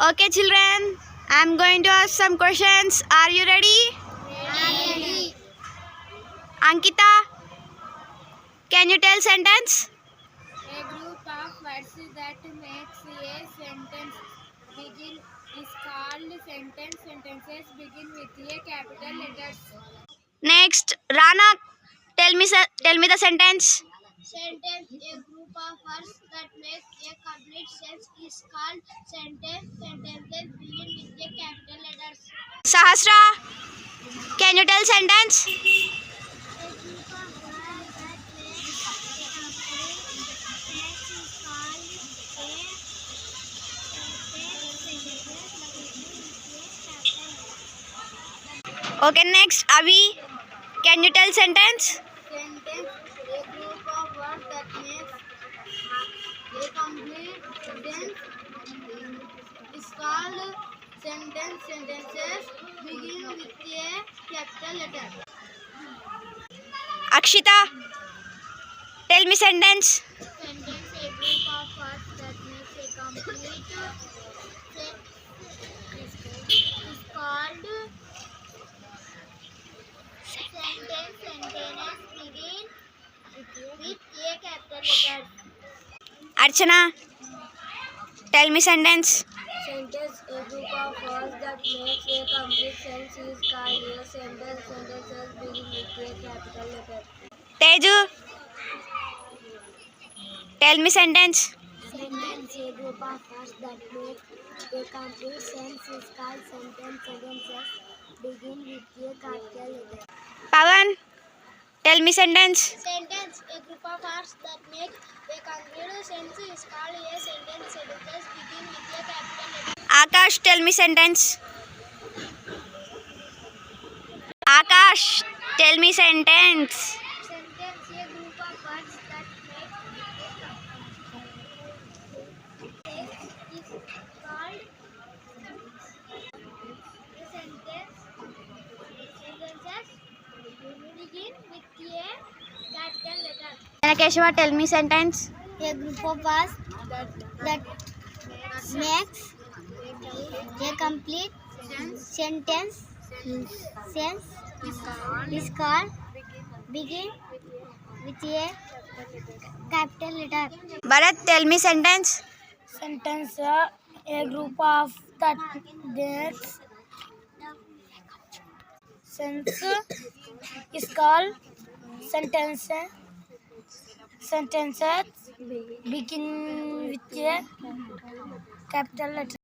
Okay, children, I'm going to ask some questions. Are you ready? Ready. Ankita, can you tell sentence? A group of words that makes a sentence begin is called sentence. Sentences begin with a capital letters. Next, Rana, tell me the sentence. Sentence. A group of words that make a complete sense is called sentence. Sentences begin with a capital letters. Sahasra, can you tell sentence? A group of words that make a complete sense is called a sentence. Sentences begin with a capital letter. Okay, next, Avi, can you tell sentence? Sentence. A group of words that makes a complete sentence is called sentence. Sentences begin with a capital letter. Akshita, tell me sentence. Sentence. A group of words that makes a complete sentence is called sentence. Sentences begin with a capital letter. Archana, tell me sentence. Sentence. A group of words that makes a complete sense is called a sentence. Sentences begin with a capital letter. Teju, tell me sentence. Sentence. A group of words that make a complete sense is called sentence. Sentences begin with a capital letter. Pawan, tell me sentence. Sentence. A group of words that make a complete sense is called a sentence. Sentences begin with a capital letter. Akash, tell me sentence. Akash, tell me sentence. Sentence. A group of words that make is called a sentence. Sentences begin with a capital letter. Keshava, tell me sentence. A group of words that makes a complete sentence sense is called begin with a capital letter. Bharat, tell me sentence. Sentence. A group of that makes sense is called sentence. Sentences begin with a capital letter.